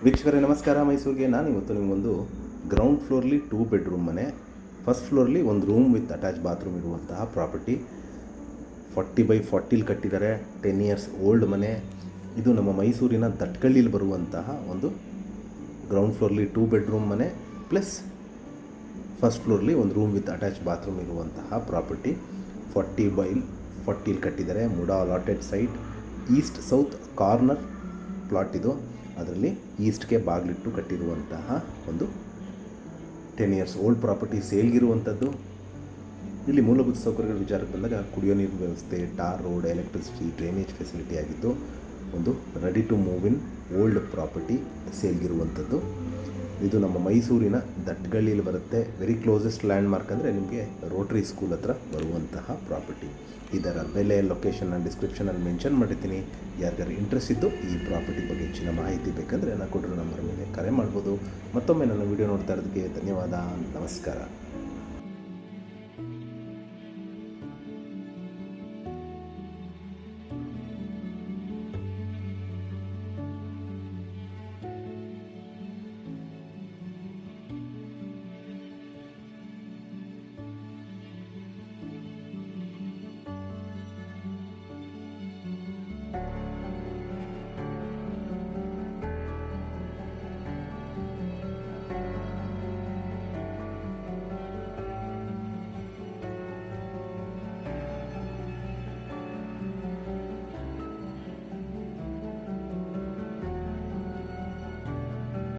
ವೀಕ್ಷಕರೇ ನಮಸ್ಕಾರ. ಮೈಸೂರಿಗೆ ನಾನು ಇವತ್ತು ನಿಮಗೊಂದು ಗ್ರೌಂಡ್ ಫ್ಲೋರ್ಲಿ 2 ಬೆಡ್ರೂಮ್ ಮನೆ, ಫಸ್ಟ್ ಫ್ಲೋರ್ಲಿ ಒಂದು ರೂಮ್ ವಿತ್ ಅಟ್ಯಾಚ್ ಬಾತ್ರೂಮ್ ಇರುವಂತಹ ಪ್ರಾಪರ್ಟಿ. 40x40 ಕಟ್ಟಿದ್ದಾರೆ. 10 ಇಯರ್ಸ್ ಓಲ್ಡ್ ಮನೆ. ಇದು ನಮ್ಮ ಮೈಸೂರಿನ ದಟ್ಕಳ್ಳಿಲಿ ಬರುವಂತಹ ಒಂದು ಗ್ರೌಂಡ್ ಫ್ಲೋರ್ಲಿ 2 ಬೆಡ್ರೂಮ್ ಮನೆ ಪ್ಲಸ್ ಫಸ್ಟ್ ಫ್ಲೋರ್ಲಿ ಒಂದು ರೂಮ್ ವಿತ್ ಅಟ್ಯಾಚ್ ಬಾತ್ರೂಮ್ ಇರುವಂತಹ ಪ್ರಾಪರ್ಟಿ. 40x40 ಕಟ್ಟಿದ್ದಾರೆ. MUDA allotted site, East south corner plot ಇದು. ಅದರಲ್ಲಿ ಈಸ್ಟ್ಗೆ ಬಾಗಿಲಿಟ್ಟು ಕಟ್ಟಿರುವಂತಹ ಒಂದು 10 ಇಯರ್ಸ್ ಓಲ್ಡ್ ಪ್ರಾಪರ್ಟಿ ಸೇಲ್ಗಿರುವಂಥದ್ದು. ಇಲ್ಲಿ ಮೂಲಭೂತ ಸೌಕರ್ಯಗಳ ವಿಚಾರಕ್ಕೆ ಬಂದಾಗ ಕುಡಿಯೋ ನೀರಿನ ವ್ಯವಸ್ಥೆ, tar road, electricity, drainage facility ಆಗಿದ್ದು ಒಂದು ready to move in old property ಸೇಲ್ಗಿರುವಂಥದ್ದು. ಇದು ನಮ್ಮ ಮೈಸೂರಿನ ದಟ್ಗಳ್ಳಿಯಲ್ಲಿ ಬರುತ್ತೆ. ವೆರಿ ಕ್ಲೋಸೆಸ್ಟ್ ಲ್ಯಾಂಡ್ ಮಾರ್ಕ್ ಅಂದರೆ ನಿಮಗೆ ರೋಟರಿ ಸ್ಕೂಲ್ ಹತ್ರ ಬರುವಂತಹ ಪ್ರಾಪರ್ಟಿ. ಇದರ ಬೆಲೆ, ಲೊಕೇಶನ್ ನಾನು ಡಿಸ್ಕ್ರಿಪ್ಷನಲ್ಲಿ ಮೆನ್ಷನ್ ಮಾಡಿರ್ತೀನಿ. ಯಾರಿಗಾರು ಇಂಟ್ರೆಸ್ಟ್ ಇದ್ದು ಈ ಪ್ರಾಪರ್ಟಿ ಬಗ್ಗೆ ಹೆಚ್ಚಿನ ಮಾಹಿತಿ ಬೇಕಂದರೆ ನಾನು ಕೊಟ್ಟಿರೋ ನಂಬರ್ ಮೇಲೆ ಕರೆ ಮಾಡ್ಬೋದು. ಮತ್ತೊಮ್ಮೆ ನನ್ನ ವಿಡಿಯೋ ನೋಡ್ತಾ ಇರೋದಕ್ಕೆ ಧನ್ಯವಾದ. ನಮಸ್ಕಾರ.